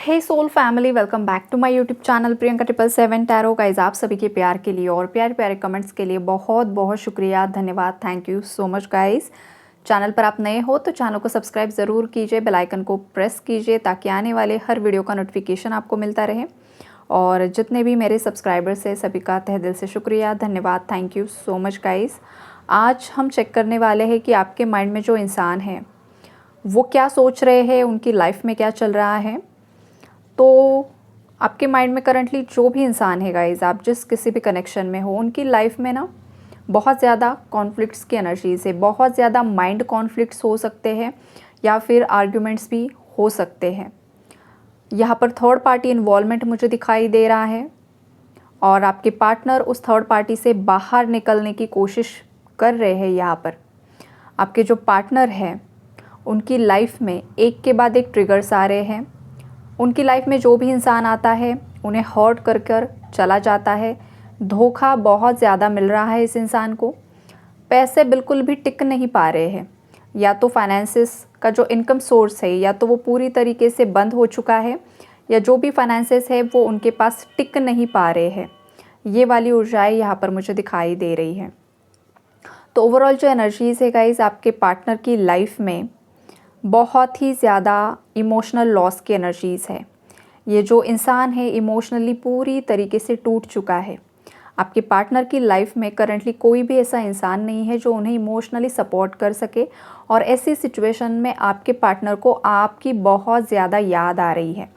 Hey soul family, welcome back to my YouTube channel Priyanka 777 tarot. Guys, आप सभी के प्यार के लिए और प्यारे प्यारे कमेंट्स के लिए बहुत बहुत शुक्रिया, धन्यवाद, thank you so much guys. Channel पर आप नए हो तो चैनल को सब्सक्राइब ज़रूर कीजिए, बेल आइकन को प्रेस कीजिए ताकि आने वाले हर वीडियो का नोटिफिकेशन आपको मिलता रहे। और जितने भी मेरे सब्सक्राइबर्स हैं सभी का तहे दिल से शुक्रिया, धन्यवाद, thank you so much guys. आज हम चेक करने वाले हैं कि आपके माइंड में जो इंसान है वो क्या सोच रहे हैं, उनकी लाइफ में क्या चल रहा है। तो आपके माइंड में करंटली जो भी इंसान है गाइज, आप जिस किसी भी कनेक्शन में हो, उनकी लाइफ में ना बहुत ज़्यादा कॉन्फ्लिक्ट्स की एनर्जीज है, बहुत ज़्यादा माइंड कॉन्फ्लिक्ट्स हो सकते हैं या फिर आर्ग्यूमेंट्स भी हो सकते हैं। यहाँ पर थर्ड पार्टी इन्वॉल्वमेंट मुझे दिखाई दे रहा है और आपके पार्टनर उस थर्ड पार्टी से बाहर निकलने की कोशिश कर रहे हैं। यहाँ पर आपके जो पार्टनर हैं उनकी लाइफ में एक के बाद एक ट्रिगर्स आ रहे हैं। उनकी लाइफ में जो भी इंसान आता है उन्हें हर्ट कर कर चला जाता है। धोखा बहुत ज़्यादा मिल रहा है इस इंसान को। पैसे बिल्कुल भी टिक नहीं पा रहे हैं, या तो फाइनेंसिस का जो इनकम सोर्स है या तो वो पूरी तरीके से बंद हो चुका है, या जो भी फाइनेंसिस है वो उनके पास टिक नहीं पा रहे हैं। ये वाली ऊर्जाएं यहाँ पर मुझे दिखाई दे रही है। तो ओवरऑल जो एनर्जीज़ है गाइज, आपके पार्टनर की लाइफ में बहुत ही ज़्यादा इमोशनल लॉस की एनर्जीज़ है। ये जो इंसान है इमोशनली पूरी तरीके से टूट चुका है। आपके पार्टनर की लाइफ में करंटली कोई भी ऐसा इंसान नहीं है जो उन्हें इमोशनली सपोर्ट कर सके, और ऐसी सिचुएशन में आपके पार्टनर को आपकी बहुत ज़्यादा याद आ रही है।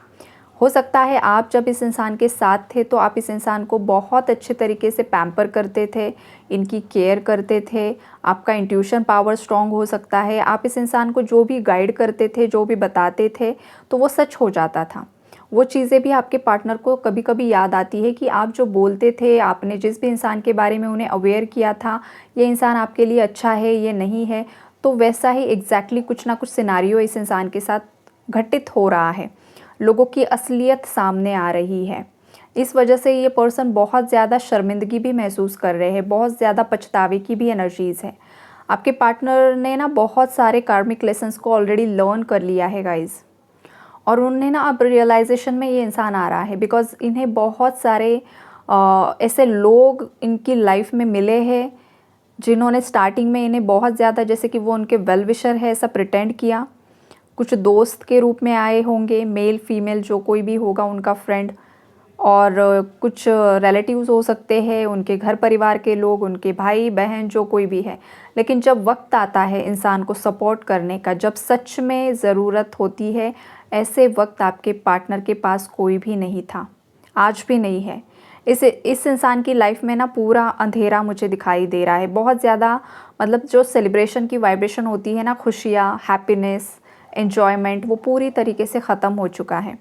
हो सकता है आप जब इस इंसान के साथ थे तो आप इस इंसान को बहुत अच्छे तरीके से पैम्पर करते थे, इनकी केयर करते थे, आपका इंट्यूशन पावर स्ट्रॉन्ग हो सकता है। आप इस इंसान को जो भी गाइड करते थे, जो भी बताते थे, तो वो सच हो जाता था। वो चीज़ें भी आपके पार्टनर को कभी कभी याद आती है कि आप जो बोलते थे, आपने जिस भी इंसान के बारे में उन्हें अवेयर किया था, ये इंसान आपके लिए अच्छा है, ये नहीं है, तो वैसा ही एग्जैक्टली कुछ ना कुछ सिनारियो इस इंसान के साथ घटित हो रहा है। लोगों की असलियत सामने आ रही है। इस वजह से ये पर्सन बहुत ज़्यादा शर्मिंदगी भी महसूस कर रहे हैं, बहुत ज़्यादा पछतावे की भी एनर्जीज़ है। आपके पार्टनर ने ना बहुत सारे कार्मिक लेसन्स को ऑलरेडी लर्न कर लिया है गाइज, और उन्हें ना अब रियलाइजेशन में ये इंसान आ रहा है, बिकॉज इन्हें बहुत सारे ऐसे लोग इनकी लाइफ में मिले हैं जिन्होंने स्टार्टिंग में इन्हें बहुत ज़्यादा, जैसे कि वो उनके वेल विशर है, ऐसा प्रिटेंड किया। कुछ दोस्त के रूप में आए होंगे, मेल फीमेल जो कोई भी होगा उनका फ्रेंड, और कुछ रिलेटिव्स हो सकते हैं, उनके घर परिवार के लोग, उनके भाई बहन, जो कोई भी है। लेकिन जब वक्त आता है इंसान को सपोर्ट करने का, जब सच में ज़रूरत होती है, ऐसे वक्त आपके पार्टनर के पास कोई भी नहीं था, आज भी नहीं है। इस इंसान की लाइफ में ना पूरा अंधेरा मुझे दिखाई दे रहा है। बहुत ज़्यादा मतलब जो सेलिब्रेशन की वाइब्रेशन होती है ना, खुशियाँ, हैप्पीनेस, एन्जॉयमेंट, वो पूरी तरीके से ख़त्म हो चुका है।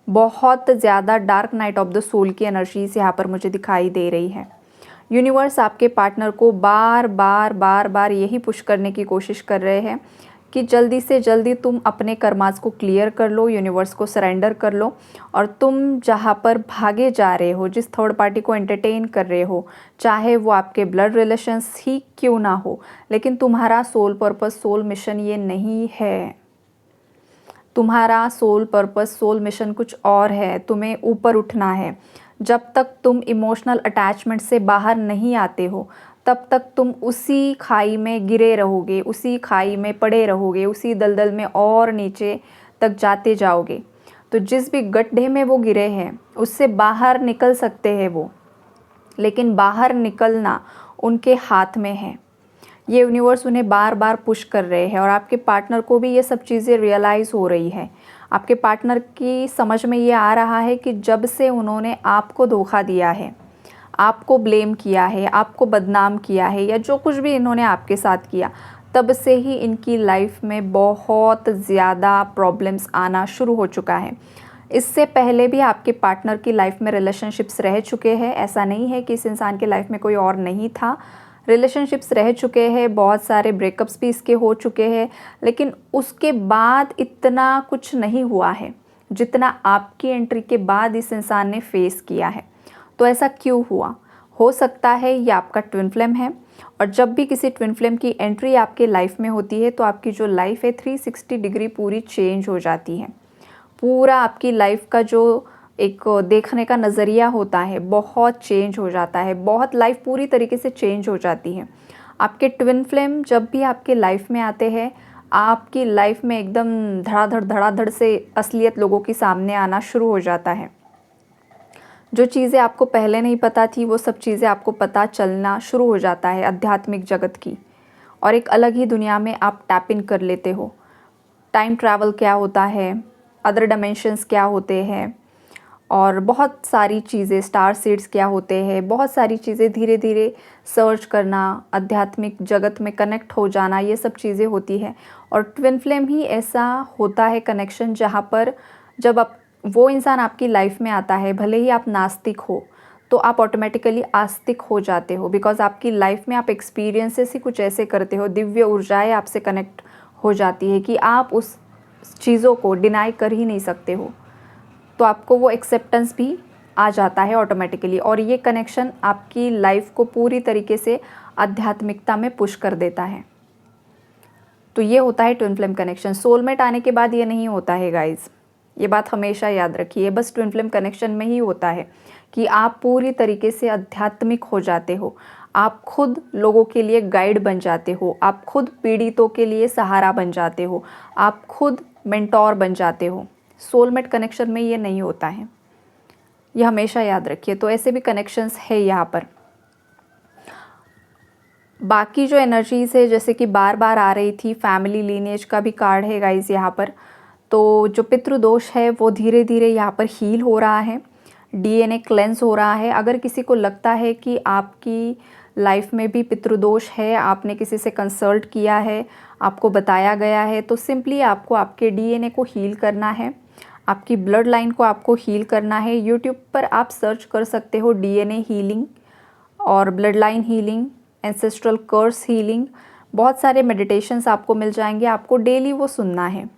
बहुत ज़्यादा dark night of the soul की एनर्जीज यहाँ पर मुझे दिखाई दे रही है। यूनिवर्स आपके पार्टनर को बार बार बार बार यही पुश करने की कोशिश कर रहे हैं कि जल्दी से जल्दी तुम अपने कर्मास को क्लियर कर लो, यूनिवर्स को सरेंडर कर लो, और तुम जहाँ पर भागे जा रहे हो, जिस थर्ड पार्टी को एंटरटेन कर रहे हो, चाहे वो आपके ब्लड रिलेशंस ही क्यों ना हो, लेकिन तुम्हारा सोल पर्पस, सोल मिशन ये नहीं है। तुम्हारा सोल पर्पस, सोल मिशन कुछ और है। तुम्हें ऊपर उठना है। जब तक तुम इमोशनल अटैचमेंट से बाहर नहीं आते हो तब तक तुम उसी खाई में गिरे रहोगे, उसी खाई में पड़े रहोगे, उसी दलदल में और नीचे तक जाते जाओगे। तो जिस भी गड्ढे में वो गिरे हैं उससे बाहर निकल सकते हैं वो, लेकिन बाहर निकलना उनके हाथ में है। ये यूनिवर्स उन्हें बार बार पुश कर रहे हैं, और आपके पार्टनर को भी ये सब चीज़ें रियलाइज़ हो रही है। आपके पार्टनर की समझ में ये आ रहा है कि जब से उन्होंने आपको धोखा दिया है, आपको ब्लेम किया है, आपको बदनाम किया है, या जो कुछ भी इन्होंने आपके साथ किया, तब से ही इनकी लाइफ में बहुत ज़्यादा प्रॉब्लम्स आना शुरू हो चुका है। इससे पहले भी आपके पार्टनर की लाइफ में रिलेशनशिप्स रह चुके हैं। ऐसा नहीं है कि इस इंसान की लाइफ में कोई और नहीं था, रिलेशनशिप्स रह चुके हैं, बहुत सारे ब्रेकअप्स भी इसके हो चुके हैं, लेकिन उसके बाद इतना कुछ नहीं हुआ है जितना आपकी एंट्री के बाद इस इंसान ने फेस किया है। तो ऐसा क्यों हुआ? हो सकता है ये आपका ट्विन फ्लेम है, और जब भी किसी ट्विन फ्लेम की एंट्री आपके लाइफ में होती है तो आपकी जो लाइफ है 360 डिग्री पूरी चेंज हो जाती है। पूरा आपकी लाइफ का जो एक देखने का नज़रिया होता है बहुत चेंज हो जाता है, बहुत लाइफ पूरी तरीके से चेंज हो जाती है। आपके ट्विन फ्लेम जब भी आपके लाइफ में आते हैं, आपकी लाइफ में एकदम धड़ाधड़ से असलियत लोगों के सामने आना शुरू हो जाता है। जो चीज़ें आपको पहले नहीं पता थी वो सब चीज़ें आपको पता चलना शुरू हो जाता है आध्यात्मिक जगत की, और एक अलग ही दुनिया में आप टैप इन कर लेते हो। टाइम ट्रैवल क्या होता है, अदर डायमेंशंस क्या होते हैं, और बहुत सारी चीज़ें, स्टार सीड्स क्या होते हैं, बहुत सारी चीज़ें धीरे धीरे सर्च करना, आध्यात्मिक जगत में कनेक्ट हो जाना, ये सब चीज़ें होती है। और ट्विन फ्लेम ही ऐसा होता है कनेक्शन जहाँ पर जब आप वो इंसान आपकी लाइफ में आता है, भले ही आप नास्तिक हो तो आप ऑटोमेटिकली आस्तिक हो जाते हो, बिकॉज आपकी लाइफ में आप एक्सपीरियंसेस ही कुछ ऐसे करते हो, दिव्य ऊर्जाएं आपसे कनेक्ट हो जाती है कि आप उस चीज़ों को डिनाई कर ही नहीं सकते हो। तो आपको वो एक्सेप्टेंस भी आ जाता है ऑटोमेटिकली, और ये कनेक्शन आपकी लाइफ को पूरी तरीके से आध्यात्मिकता में पुश कर देता है। तो ये होता है ट्विन फ्लेम कनेक्शन। सोलमेट आने के बाद ये नहीं होता है गाइज, ये बात हमेशा याद रखिए। बस ट्विन फ्लेम कनेक्शन में ही होता है कि आप पूरी तरीके से आध्यात्मिक हो जाते हो, आप खुद लोगों के लिए गाइड बन जाते हो, आप खुद पीड़ितों के लिए सहारा बन जाते हो, आप खुद मेंटोर बन जाते हो। सोलमेट कनेक्शन में ये नहीं होता है, ये हमेशा याद रखिए। तो ऐसे भी कनेक्शंस है यहाँ पर। बाकी जो एनर्जीज़ है, जैसे कि बार बार आ रही थी, फैमिली लीनेज का भी कार्ड है गाइज यहाँ पर। तो जो पितृदोष है वो धीरे धीरे यहाँ पर हील हो रहा है, डीएनए क्लेंस हो रहा है। अगर किसी को लगता है कि आपकी लाइफ में भी पितृदोष है, आपने किसी से कंसल्ट किया है, आपको बताया गया है, तो सिंपली आपको आपके डीएनए को हील करना है, आपकी ब्लड लाइन को आपको हील करना है। यूट्यूब पर आप सर्च कर सकते हो डीएनए हीलिंग और ब्लड लाइन हीलिंग, एंसेस्ट्रल कर्स हीलिंग, बहुत सारे मेडिटेशंस आपको मिल जाएंगे। आपको डेली वो सुनना है,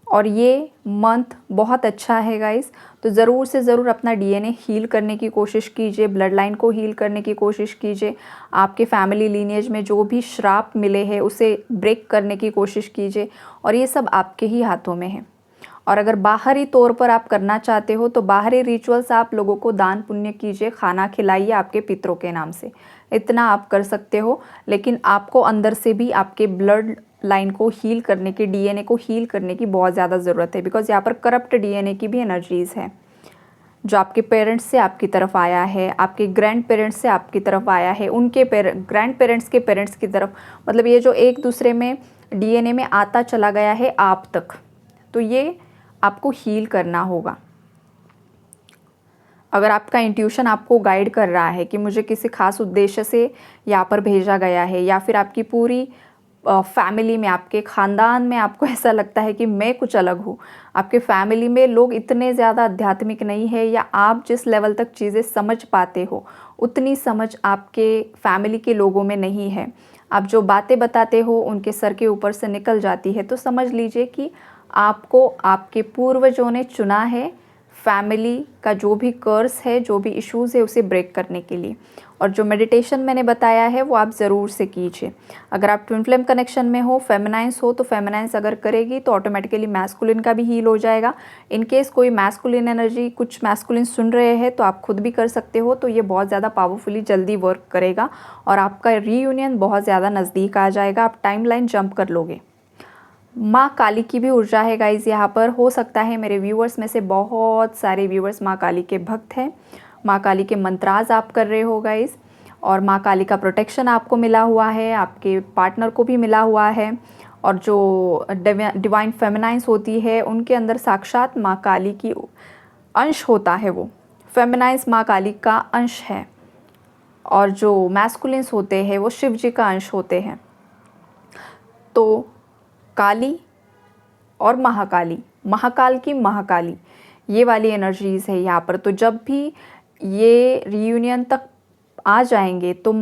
और ये मंथ बहुत अच्छा है गाइस। तो ज़रूर से ज़रूर अपना डीएनए हील करने की कोशिश कीजिए, ब्लड लाइन को हील करने की कोशिश कीजिए, आपके फैमिली लीनेज में जो भी श्राप मिले हैं उसे ब्रेक करने की कोशिश कीजिए, और ये सब आपके ही हाथों में है। और अगर बाहरी तौर पर आप करना चाहते हो तो बाहरी रिचुअल्स आप लोगों को दान पुण्य कीजिए, खाना खिलाइए आपके पितरों के नाम से, इतना आप कर सकते हो। लेकिन आपको अंदर से भी आपके ब्लड लाइन को हील करने की, डीएनए को हील करने की बहुत ज़्यादा ज़रूरत है, बिकॉज यहाँ पर करप्ट डीएनए की भी एनर्जीज़ है, जो आपके पेरेंट्स से आपकी तरफ आया है, आपके ग्रैंड पेरेंट्स से आपकी तरफ आया है, उनके ग्रैंड पेरेंट्स के पेरेंट्स की तरफ, मतलब ये जो एक दूसरे में डीएनए में आता चला गया है आप तक, तो ये आपको हील करना होगा। अगर आपका इंट्यूशन आपको गाइड कर रहा है कि मुझे किसी खास उद्देश्य से यहाँ पर भेजा गया है, या फिर आपकी पूरी फैमिली में, आपके ख़ानदान में आपको ऐसा लगता है कि मैं कुछ अलग हूँ, आपके फैमिली में लोग इतने ज़्यादा आध्यात्मिक नहीं है, या आप जिस लेवल तक चीज़ें समझ पाते हो उतनी समझ आपके फैमिली के लोगों में नहीं है, आप जो बातें बताते हो उनके सर के ऊपर से निकल जाती है, तो समझ लीजिए कि आपको आपके पूर्वजों ने चुना है फैमिली का जो भी कर्स है, जो भी इश्यूज़ है, उसे ब्रेक करने के लिए। और जो मेडिटेशन मैंने बताया है वो आप ज़रूर से कीजिए। अगर आप ट्विन फ्लेम कनेक्शन में हो, फेमिनाइंस हो, तो फेमिनाइंस अगर करेगी तो ऑटोमेटिकली मैस्कुलिन का भी हील हो जाएगा। इन केस कोई मैस्कुलिन एनर्जी, कुछ मैस्कुलिन सुन रहे हैं तो आप खुद भी कर सकते हो, तो ये बहुत ज़्यादा पावरफुली जल्दी वर्क करेगा और आपका रीयूनियन बहुत ज़्यादा नज़दीक आ जाएगा, आप टाइम लाइन जंप कर लोगे। माँ काली की भी ऊर्जा है गाइज़ यहाँ पर। हो सकता है मेरे व्यूअर्स में से बहुत सारे व्यूअर्स माँ काली के भक्त हैं, माँ काली के मंत्राज आप कर रहे हो गाइज़, और माँ काली का प्रोटेक्शन आपको मिला हुआ है, आपके पार्टनर को भी मिला हुआ है। और जो डिवाइन फेमिनाइंस होती है उनके अंदर साक्षात माँ काली की अंश होता है, वो फेमिनाइंस माँ काली का अंश है, और जो मैस्कुलिन्स होते हैं वो शिव जी का अंश होते हैं। तो काली और महाकाली, महाकाल की महाकाली, ये वाली एनर्जीज़ है यहाँ पर। तो जब भी ये रियूनियन तक आ जाएंगे तो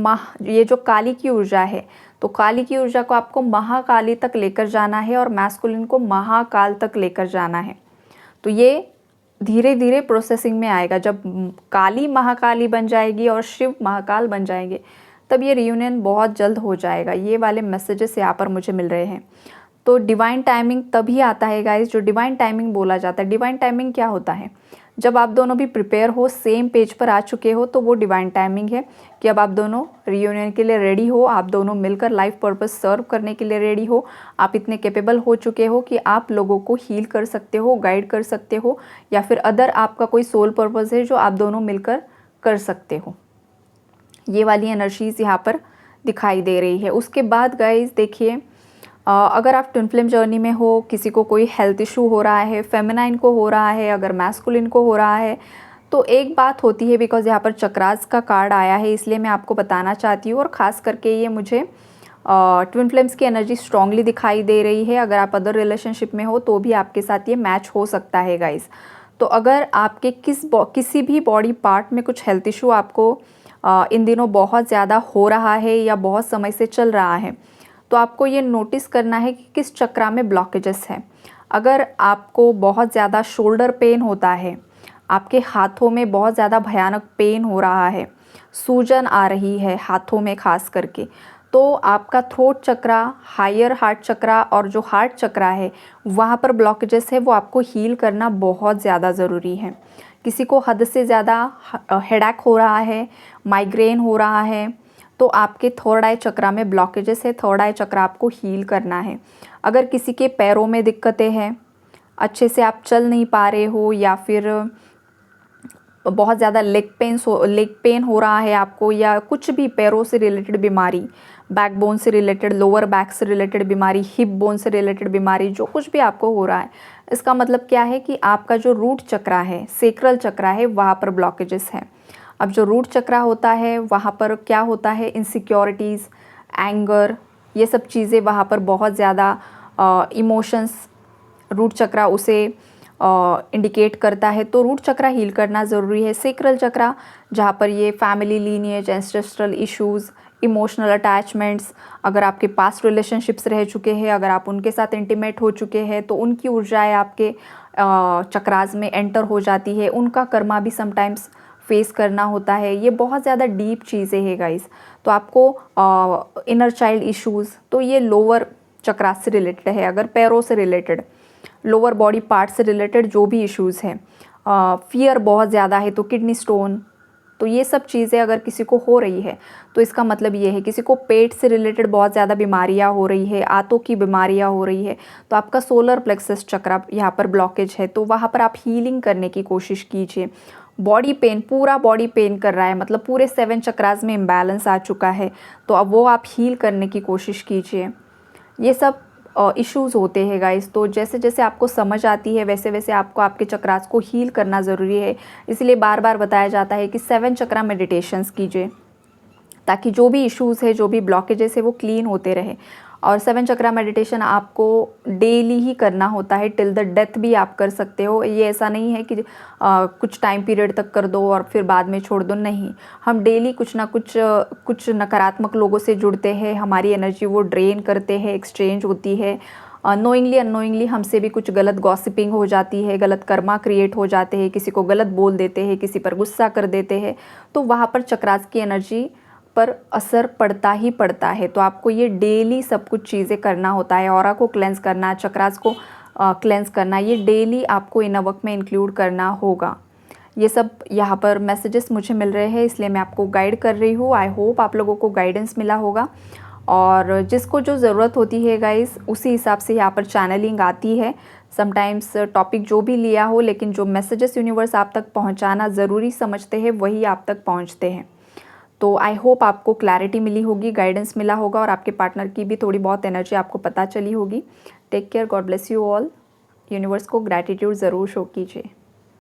ये जो काली की ऊर्जा है, तो काली की ऊर्जा को आपको महाकाली तक लेकर जाना है और मैस्कुलिन को महाकाल तक लेकर जाना है। तो ये धीरे धीरे प्रोसेसिंग में आएगा। जब काली महाकाली बन जाएगी और शिव महाकाल बन जाएंगे तब ये रियूनियन बहुत जल्द हो जाएगा। ये वाले मैसेजेस यहाँ पर मुझे मिल रहे हैं। तो डिवाइन टाइमिंग तभी आता है गाइस, जो डिवाइन टाइमिंग बोला जाता है। डिवाइन टाइमिंग क्या होता है? जब आप दोनों भी प्रिपेयर हो, सेम पेज पर आ चुके हो, तो वो डिवाइन टाइमिंग है कि अब आप दोनों रियूनियन के लिए रेडी हो, आप दोनों मिलकर लाइफ पर्पस सर्व करने के लिए रेडी हो। आप इतने कैपेबल हो चुके हो कि आप लोगों को हील कर सकते हो, गाइड कर सकते हो, या फिर अदर आपका कोई सोल पर्पस है जो आप दोनों मिलकर कर सकते हो। ये वाली एनर्जीज़ यहाँ पर दिखाई दे रही है। उसके बाद गाइज देखिए, अगर आप ट्विन फ्लेम जर्नी में हो, किसी को कोई हेल्थ इशू हो रहा है, फेमिनाइन को हो रहा है, अगर मैस्कुलिन को हो रहा है, तो एक बात होती है, बिकॉज यहाँ पर चक्रास का कार्ड आया है इसलिए मैं आपको बताना चाहती हूँ। और ख़ास करके ये मुझे ट्विन फ्लेम्स की एनर्जी स्ट्रांगली दिखाई दे रही है। अगर आप अदर रिलेशनशिप में हो तो भी आपके साथ ये मैच हो सकता है गाइज। तो अगर आपके किसी भी बॉडी पार्ट में कुछ हेल्थ इशू आपको इन दिनों बहुत ज़्यादा हो रहा है या बहुत समय से चल रहा है, तो आपको ये नोटिस करना है कि किस चक्रा में ब्लॉकेजेस है। अगर आपको बहुत ज़्यादा शोल्डर पेन होता है, आपके हाथों में बहुत ज़्यादा भयानक पेन हो रहा है, सूजन आ रही है हाथों में खास करके, तो आपका थ्रोट चक्रा, हायर हार्ट चक्रा और जो हार्ट चक्रा है वहाँ पर ब्लॉकेजेस है, वो आपको हील करना बहुत ज़्यादा ज़रूरी है। किसी को हद से ज़्यादा हेडेक हो रहा है, माइग्रेन हो रहा है, तो आपके थर्ड आई चक्रा में ब्लॉकेजेस है। थर्ड आई चक्रा आपको हील करना है। अगर किसी के पैरों में दिक्कतें हैं, अच्छे से आप चल नहीं पा रहे हो, या फिर बहुत ज़्यादा लेग पेन हो रहा है आपको, या कुछ भी पैरों से रिलेटेड बीमारी, बैकबोन से रिलेटेड, लोअर बैक से रिलेटेड बीमारी, हिप बोन से रिलेटेड बीमारी, जो कुछ भी आपको हो रहा है, इसका मतलब क्या है कि आपका जो रूट चक्रा है, सेक्रल चक्रा है, वहाँ पर ब्लॉकेजेस हैं। अब जो रूट चक्रा होता है वहाँ पर क्या होता है, इनसिक्योरिटीज़, एंगर, ये सब चीज़ें वहाँ पर बहुत ज़्यादा इमोशंस रूट चक्रा उसे इंडिकेट करता है। तो रूट चक्रा हील करना ज़रूरी है। सेक्रल चक्रा जहाँ पर ये family lineage, ancestral issues, emotional attachments, अगर आपके पास्ट रिलेशनशिप्स रह चुके हैं, अगर आप उनके साथ इंटीमेट हो चुके हैं, तो उनकी ऊर्जाएं आपके चक्रास में एंटर हो जाती है। उनका कर्मा भी समटाइम्स फेस करना होता है। ये बहुत ज़्यादा डीप चीज़ें हैं गाइस। तो आपको इनर चाइल्ड इश्यूज़, तो ये लोअर चक्रास से रिलेटेड है। अगर पैरों से रिलेटेड, लोअर बॉडी पार्ट से रिलेटेड जो भी इश्यूज़ हैं, फियर बहुत ज़्यादा है तो किडनी स्टोन, तो ये सब चीज़ें अगर किसी को हो रही है तो इसका मतलब ये है। किसी को पेट से रिलेटेड बहुत ज़्यादा बीमारियां हो रही है, आंतों की बीमारियां हो रही है, तो आपका सोलर प्लेक्सस चक्रा यहाँ पर ब्लॉकेज है, तो वहाँ पर आप हीलिंग करने की कोशिश कीजिए। बॉडी पेन, पूरा बॉडी पेन कर रहा है, मतलब पूरे 7 चक्रास में इम्बैलेंस आ चुका है, तो अब वो आप हील करने की कोशिश कीजिए। ये सब इश्यूज़ होते हैं गाइस। तो जैसे जैसे आपको समझ आती है वैसे वैसे आपको आपके चक्रास को हील करना ज़रूरी है। इसलिए बार बार बताया जाता है कि 7 चक्रा मेडिटेशंस कीजिए, ताकि जो भी इश्यूज़ है, जो भी ब्लॉकेजेस है, वो क्लीन होते रहे। और 7 चक्रा मेडिटेशन आपको डेली ही करना होता है, टिल द डेथ भी आप कर सकते हो। ये ऐसा नहीं है कि कुछ टाइम पीरियड तक कर दो और फिर बाद में छोड़ दो, नहीं। हम डेली कुछ ना कुछ नकारात्मक लोगों से जुड़ते हैं, हमारी एनर्जी वो ड्रेन करते हैं, एक्सचेंज होती है। नोइंगली अननोइंगली हमसे भी कुछ गलत गॉसिपिंग हो जाती है, गलत कर्मा क्रिएट हो जाते हैं, किसी को गलत बोल देते हैं, किसी पर गुस्सा कर देते हैं, तो वहाँ पर चक्रास की एनर्जी पर असर पड़ता ही पड़ता है। तो आपको ये डेली सब कुछ चीज़ें करना होता है। ऑरा को क्लेंस करना, चक्रास को क्लेंस करना, ये डेली आपको इन वर्क में इंक्लूड करना होगा। ये सब यहाँ पर मैसेजेस मुझे मिल रहे हैं, इसलिए मैं आपको गाइड कर रही हूँ। आई होप आप लोगों को गाइडेंस मिला होगा, और जिसको जो ज़रूरत होती है गाइस, उसी हिसाब से यहाँ पर चैनलिंग आती है। समटाइम्स टॉपिक जो भी लिया हो, लेकिन जो मैसेजेस यूनिवर्स आप तक पहुँचाना ज़रूरी समझते हैं वही आप तक पहुँचते हैं। तो आई होप आपको क्लैरिटी मिली होगी, गाइडेंस मिला होगा, और आपके पार्टनर की भी थोड़ी बहुत एनर्जी आपको पता चली होगी। Take care, God bless you all. Universe को ग्रैटिट्यूड ज़रूर शो कीजिए।